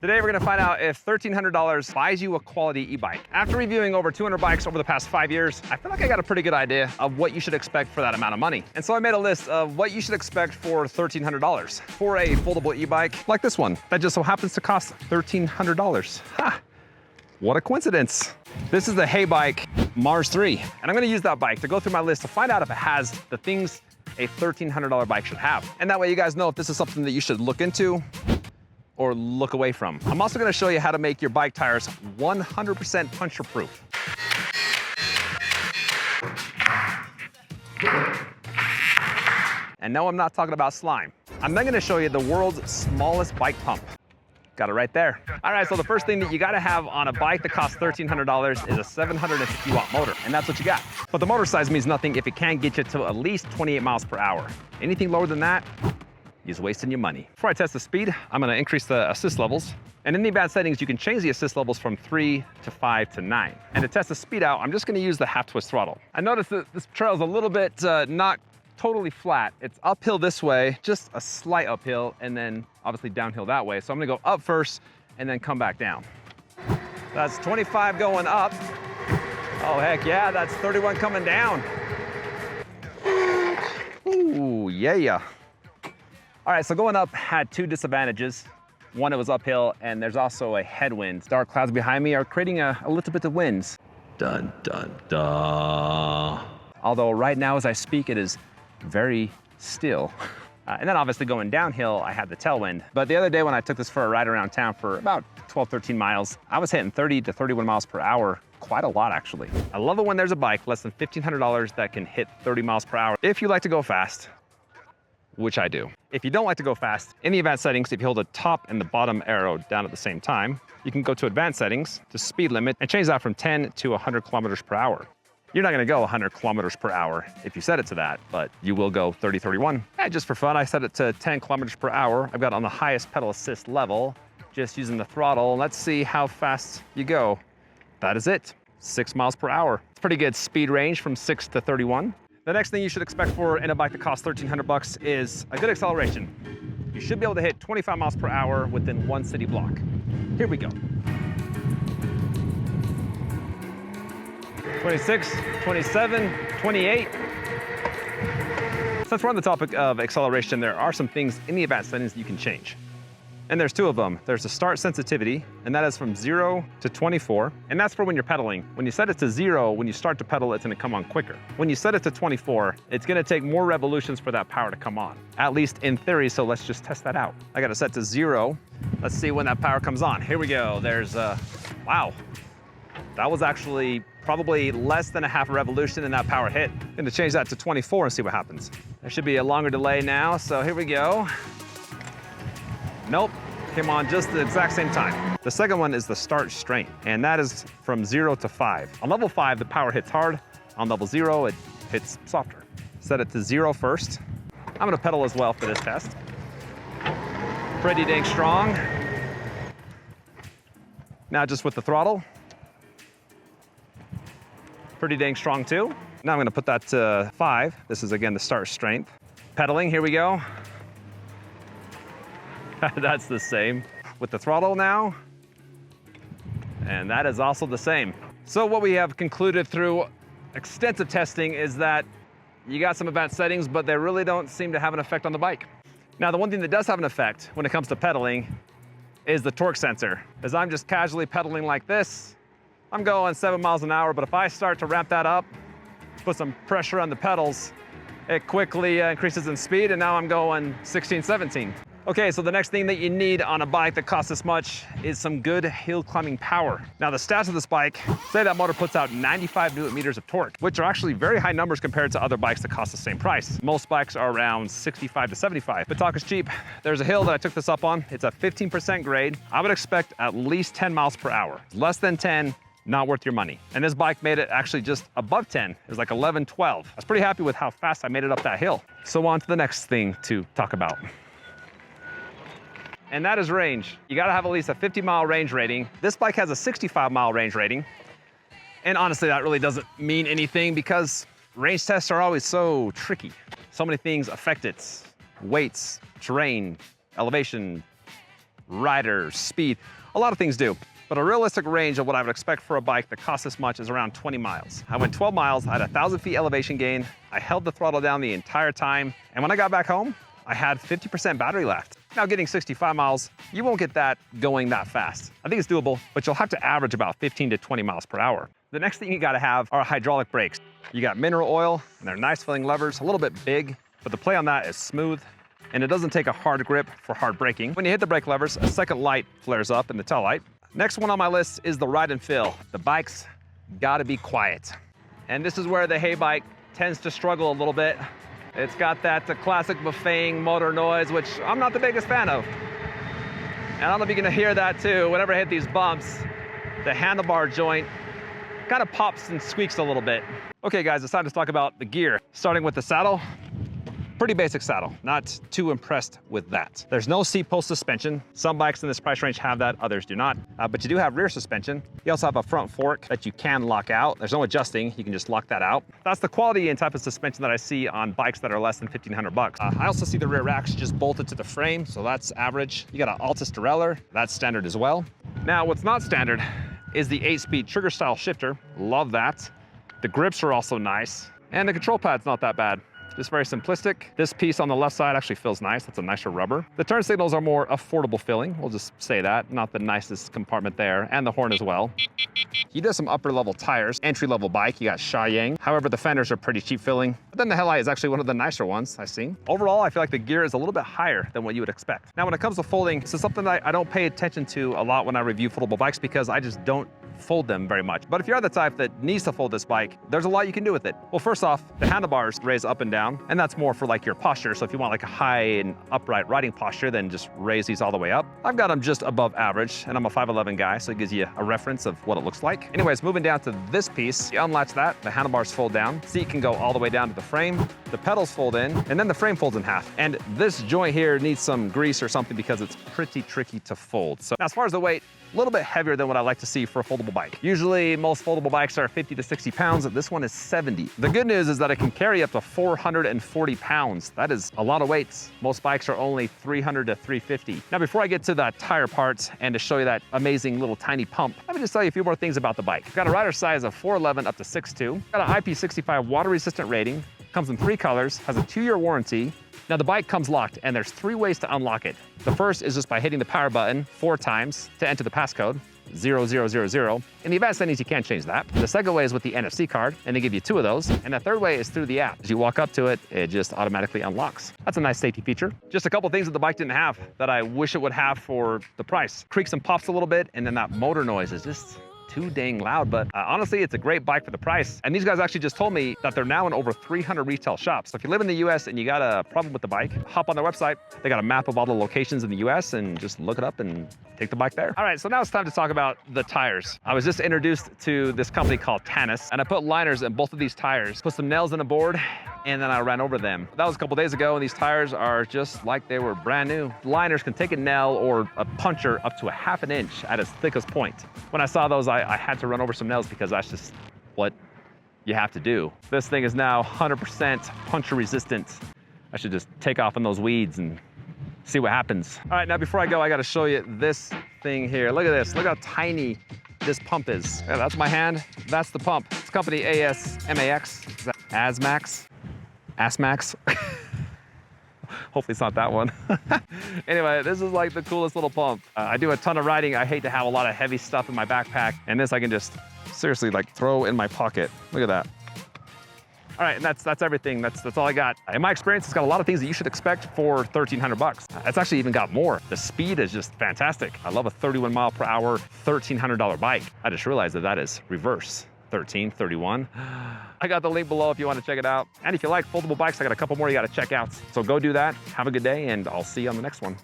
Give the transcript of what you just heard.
Today we're gonna find out if $1,300 buys you a quality e-bike. After reviewing over 200 bikes over the past 5 years, I feel like I got a pretty good idea of what you should expect for that amount of money. And so I made a list of what you should expect for $1,300 for a foldable e-bike like this one that just so happens to cost $1,300. Ha! What a coincidence. This is the Heybike Mars 3, and I'm gonna use that bike to go through my list to find out if it has the things a $1,300 bike should have. And that way you guys know if this is something that you should look into or look away from. I'm also gonna show you how to make your bike tires 100% puncture proof. And no, I'm not talking about slime. I'm then gonna show you the world's smallest bike pump. Got it right there. All right, so the first thing that you gotta have on a bike that costs $1,300 is a 750 watt motor, and that's what you got. But the motor size means nothing if it can't get you to at least 28 miles per hour. Anything lower than that, you're just wasting your money. Before I test the speed, I'm gonna increase the assist levels. And in the advanced settings, you can change the assist levels from 3 to 5 to 9. And to test the speed out, I'm just gonna use the half twist throttle. I noticed that this trail is a little bit not totally flat. It's uphill this way, just a slight uphill, and then obviously downhill that way. So I'm gonna go up first and then come back down. That's 25 going up. Oh, heck yeah, that's 31 coming down. Ooh, yeah. All right, so going up had two disadvantages. One, it was uphill, and there's also a headwind. Dark clouds behind me are creating a little bit of winds. Dun, dun, dun. Although right now as I speak, it is very still. And then obviously going downhill, I had the tailwind. But the other day when I took this for a ride around town for about 12, 13 miles, I was hitting 30 to 31 miles per hour, quite a lot actually. I love it when there's a bike less than $1,500 that can hit 30 miles per hour. If you like to go fast, which I do. If you don't like to go fast, in the advanced settings, if you hold the top and the bottom arrow down at the same time, you can go to advanced settings, to speed limit, and change that from 10 to 100 kilometers per hour. You're not gonna go 100 kilometers per hour if you set it to that, but you will go 30, 31. And just for fun, I set it to 10 kilometers per hour. I've got it on the highest pedal assist level, just using the throttle. Let's see how fast you go. That is it, 6 miles per hour. It's pretty good speed range from 6 to 31. The next thing you should expect for in a bike that costs $1,300 is a good acceleration. You should be able to hit 25 miles per hour within one city block. Here we go. 26, 27, 28. Since we're on the topic of acceleration, there are some things in the advanced settings that you can change. And there's two of them. There's the start sensitivity, and that is from 0 to 24, and that's for when you're pedaling. When you set it to 0, when you start to pedal, it's gonna come on quicker. When you set it to 24, it's gonna take more revolutions for that power to come on, at least in theory, so let's just test that out. I got it set to 0. Let's see when that power comes on. Here we go. There's, wow. That was actually probably less than a half a revolution and that power hit. I'm gonna change that to 24 and see what happens. There should be a longer delay now, so here we go. Nope, came on just the exact same time. The second one is the start strength, and that is from 0 to 5. On level 5, the power hits hard. On level 0, it hits softer. Set it to 0 first. I'm gonna pedal as well for this test. Pretty dang strong. Now just with the throttle. Pretty dang strong too. Now I'm gonna put that to 5. This is again the start strength. Pedaling, here we go. That's the same. With the throttle now, and that is also the same. So what we have concluded through extensive testing is that you got some advanced settings, but they really don't seem to have an effect on the bike. Now, the one thing that does have an effect when it comes to pedaling is the torque sensor. As I'm just casually pedaling like this, I'm going 7 miles an hour, but if I start to ramp that up, put some pressure on the pedals, it quickly increases in speed, and now I'm going 16, 17. Okay, so the next thing that you need on a bike that costs this much is some good hill climbing power. Now the stats of this bike say that motor puts out 95 Newton meters of torque, which are actually very high numbers compared to other bikes that cost the same price. Most bikes are around 65 to 75, but talk is cheap. There's a hill that I took this up on. It's a 15% grade. I would expect at least 10 miles per hour. Less than 10, not worth your money. And this bike made it actually just above 10. It was like 11, 12. I was pretty happy with how fast I made it up that hill. So on to the next thing to talk about. And that is range. You gotta have at least a 50-mile range rating. This bike has a 65-mile range rating. And honestly, that really doesn't mean anything because range tests are always so tricky. So many things affect it. Weights, terrain, elevation, rider, speed, a lot of things do. But a realistic range of what I would expect for a bike that costs this much is around 20 miles. I went 12 miles, I had 1,000 feet elevation gain. I held the throttle down the entire time. And when I got back home, I had 50% battery left. Now getting 65 miles, you won't get that going that fast. I think it's doable, but you'll have to average about 15 to 20 miles per hour. The next thing you gotta have are hydraulic brakes. You got mineral oil, and they're nice filling levers, a little bit big, but the play on that is smooth, and it doesn't take a hard grip for hard braking. When you hit the brake levers, a second light flares up in the tail light. Next one on my list is the ride and feel. The bike's gotta be quiet. And this is where the Heybike tends to struggle a little bit. It's got that classic buffeting motor noise, which I'm not the biggest fan of. And I don't know if you're gonna hear that too. Whenever I hit these bumps, the handlebar joint kind of pops and squeaks a little bit. Okay guys, it's time to talk about the gear. Starting with the saddle. Pretty basic saddle, not too impressed with that. There's no seat post suspension. Some bikes in this price range have that, others do not. But you do have rear suspension. You also have a front fork that you can lock out. There's no adjusting, you can just lock that out. That's the quality and type of suspension that I see on bikes that are less than 1,500 bucks. I also see the rear racks just bolted to the frame, so that's average. You got an Altus derailleur, that's standard as well. Now, what's not standard is the 8-speed trigger style shifter. Love that. The grips are also nice. And the control pad's not that bad. Just very simplistic. This piece on the left side actually feels nice. That's a nicer rubber. The turn signals are more affordable feeling. We'll just say that. Not the nicest compartment there. And the horn as well. He does some upper level tires. Entry level bike, you got Xiaoyang. However, the fenders are pretty cheap feeling. But then the headlight is actually one of the nicer ones I've seen. Overall, I feel like the gear is a little bit higher than what you would expect. Now, when it comes to folding, this is something that I don't pay attention to a lot when I review foldable bikes because I just don't fold them very much. But if you're the type that needs to fold this bike, there's a lot you can do with it. Well, first off, the handlebars raise up and down, and that's more for like your posture. So if you want like a high and upright riding posture, then just raise these all the way up. I've got them just above average, and I'm a 5'11" guy, so it gives you a reference of what it looks like. Anyways, moving down to this piece, you unlatch that, the handlebars fold down, seat can go all the way down to the frame, the pedals fold in, and then the frame folds in half. And this joint here needs some grease or something because it's pretty tricky to fold. So now, as far as the weight, a little bit heavier than what I like to see for a foldable bike. Usually most foldable bikes are 50 to 60 pounds. This one is 70. The good news is that it can carry up to 440 pounds. That is a lot of weights. Most bikes are only 300 to 350. Now, before I get to the tire parts and to show you that amazing little tiny pump, let me just tell you a few more things about the bike. It's got a rider size of 4'11" up to 6'2". Got an IP65 water resistant rating. Comes in 3 colors, has a 2-year warranty. Now the bike comes locked and there's 3 ways to unlock it. The first is just by hitting the power button 4 times to enter the passcode, 0000. In the advanced settings, you can't change that. The second way is with the NFC card, and they give you 2 of those. And the third way is through the app. As you walk up to it, it just automatically unlocks. That's a nice safety feature. Just a couple things that the bike didn't have that I wish it would have for the price. Creaks and pops a little bit, and then that motor noise is just too dang loud, but honestly, it's a great bike for the price. And these guys actually just told me that they're now in over 300 retail shops. So if you live in the US and you got a problem with the bike, hop on their website. They got a map of all the locations in the US and just look it up and take the bike there. All right, so now it's time to talk about the tires. I was just introduced to this company called Tannis, and I put liners in both of these tires, put some nails in a board, and then I ran over them. That was a couple days ago, and these tires are just like they were brand new. Liners can take a nail or a puncher up to a ½ an inch at its thickest point. When I saw those, I had to run over some nails because that's just what you have to do. This thing is now 100% puncture resistant. I should just take off on those weeds and see what happens. All right, now before I go, I gotta show you this thing here. Look at this, look how tiny this pump is. Yeah, that's my hand, that's the pump. It's company ASMAX, is that ASMAX? ASMAX? Hopefully it's not that one. Anyway, this is like the coolest little pump. I do a ton of riding. I hate to have a lot of heavy stuff in my backpack, and this I can just seriously like throw in my pocket. Look at that. All right, and that's everything. That's all I got. In my experience, it's got a lot of things that you should expect for 1,300 bucks. It's actually even got more. The speed is just fantastic. I love a 31 mile per hour, $1,300 bike. I just realized that is reverse. 13, 31. I got the link below if you want to check it out. And if you like foldable bikes, I got a couple more you got to check out. So go do that. Have a good day, and I'll see you on the next one.